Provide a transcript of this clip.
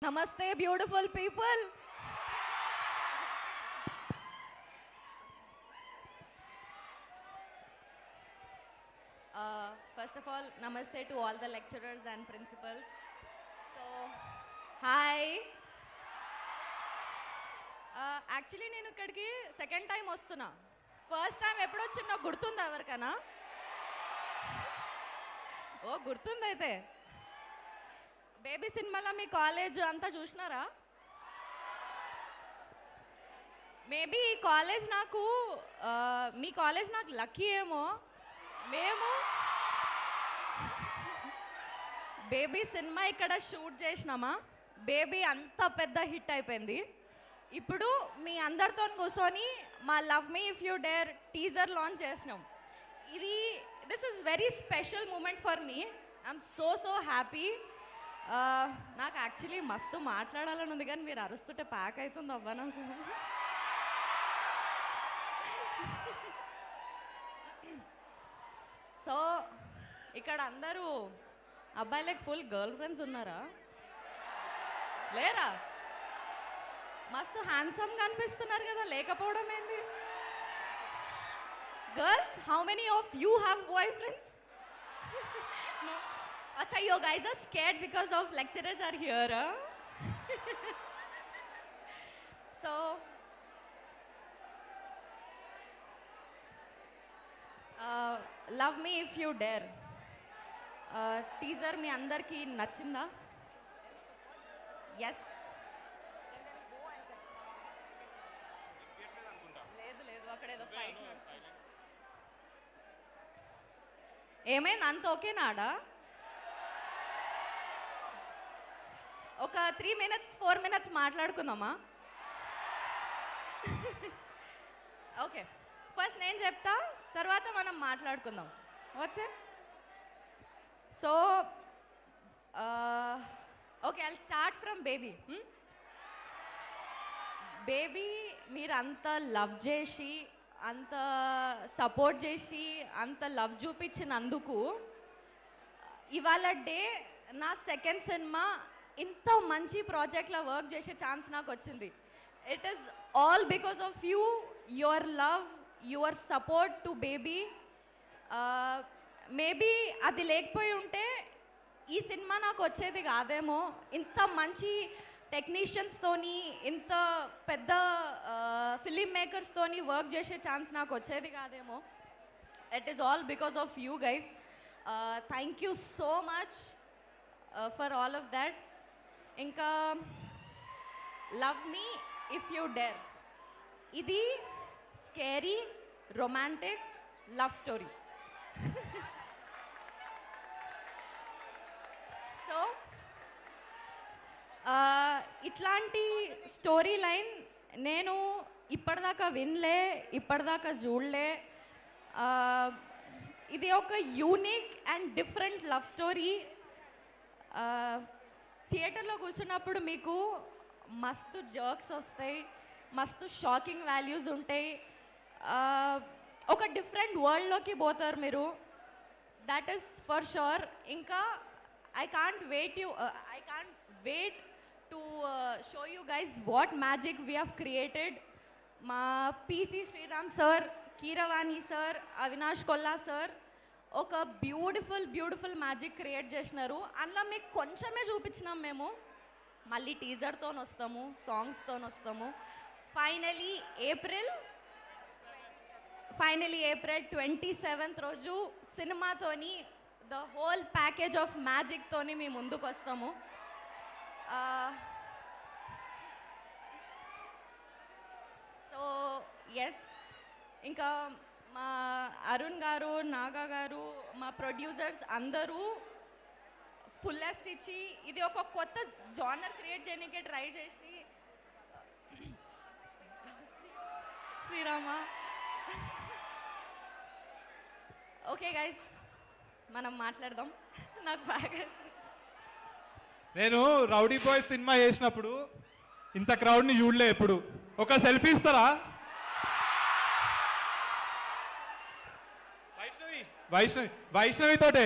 Namaste, beautiful people. First of all, namaste to all the lecturers and principals. So, hi. Actually, నేను ఇక్కడికి second time వస్తున్నా. First time ఎప్పుడు వచ్చినా గుర్తుందా ఎవరికైనా? ఓ గుర్తుంది అయితే. బేబీ సినిమాలో మీ కాలేజ్ అంతా చూసినారా? మేబీ ఈ కాలేజ్ నాకు మీ కాలేజ్ నాకు లక్కీ ఏమో. మేము బేబీ సినిమా ఇక్కడ షూట్ చేసినామా, బేబీ అంత పెద్ద హిట్ అయిపోయింది. ఇప్పుడు మీ అందరితో కూర్చొని మా love me if you dare teaser launch చేసినాం. This is very special moment for me. I'm so happy. నాకు యాక్చువల్లీ మస్తు మాట్లాడాలని ఉంది, కానీ మీరు అరుస్తుంటే ప్యాక్ అవుతుంది అవ్వ నాకు. సో ఇక్కడ అందరూ అబ్బాయిలకు ఫుల్ గర్ల్ ఫ్రెండ్స్ ఉన్నారా? లేరా? మస్తు హ్యాండ్సమ్గా అనిపిస్తున్నారు కదా, లేకపోవడం ఏంది? Girls, how many of you have boy friends? Acha, you guys are scared because of lecturers are here, huh? So, love me if you dare. Teaser మీ అందరికి నచ్చిందా? Yes. లేదు అక్కడ ఏదో ఫైట్. ఏమైంది, అంత ఓకేనాడా? ఒక 3 minutes 4 minutes మాట్లాడుకుందామా? ఓకే, ఫస్ట్ నేను చెప్తా, తర్వాత మనం మాట్లాడుకుందాం. What's so okay, I'll start from baby. Baby మీరు అంత లవ్ చేసి, అంత సపోర్ట్ చేసి, అంత లవ్ చూపించినందుకు ఇవాళ డే నా సెకండ్ సినిమా ఇంత మంచి ప్రాజెక్ట్లో వర్క్ చేసే ఛాన్స్ నాకు వచ్చింది. It is all because of you, your love, your support to baby. Maybe అది లేకపోయి ఉంటే ఈ సినిమా నాకు వచ్చేది కాదేమో. ఇంత మంచి టెక్నీషియన్స్తోని, ఇంత పెద్ద ఫిలిం మేకర్స్తోని వర్క్ చేసే ఛాన్స్ నాకు వచ్చేది కాదేమో. It is all because of you guys. Thank you so much for all of that. ఇంకా love me if you dare, ఇది scary romantic love story. So ఇట్లాంటి స్టోరీ లైన్ నేను ఇప్పటిదాకా వినలే, ఇప్పటిదాకా చూడలే. ఇది ఒక unique and different love story. థియేటర్లో కూర్చున్నప్పుడు మీకు మస్తు జర్క్స్ వస్తాయి, మస్తు షాకింగ్ వాల్యూస్ ఉంటాయి, ఒక డిఫరెంట్ వరల్డ్లోకి పోతారు మీరు. That is for sure. ఇంకా I can't wait to show you guys what magic we have created. మా PC Sriram sir, Keeravani sir, Avinash Kolla sir ఒక బ్యూటిఫుల్ మ్యాజిక్ క్రియేట్ చేసినారు. అందులో మీకు కొంచెమే చూపించినాం మేము. మళ్ళీ టీజర్తో వస్తాము, సాంగ్స్తో వస్తాము. ఫైనలీ ఏప్రిల్ 27th రోజు సినిమాతోని ద హోల్ ప్యాకేజ్ ఆఫ్ మ్యాజిక్తోని మేము ముందుకు వస్తాము. సో ఎస్, ఇంకా మా అరుణ్ గారు, నాగా గారు, మా ప్రొడ్యూసర్స్ అందరూ ఫుల్లెస్ట్ ఇచ్చి ఇది ఒక కొత్త జానర్ క్రియేట్ చేయడానికి ట్రై చేసి, శ్రీరామ. ఓకే గైస్, మనం మాట్లాడదాం. నాకు బాగా నేను రౌడీ బాయ్ సినిమా చేసినప్పుడు ఇంత క్రౌడ్ని చూడలే ఎప్పుడు. ఒక సెల్ఫీ ఇస్తారా? వైష్ణవితోటే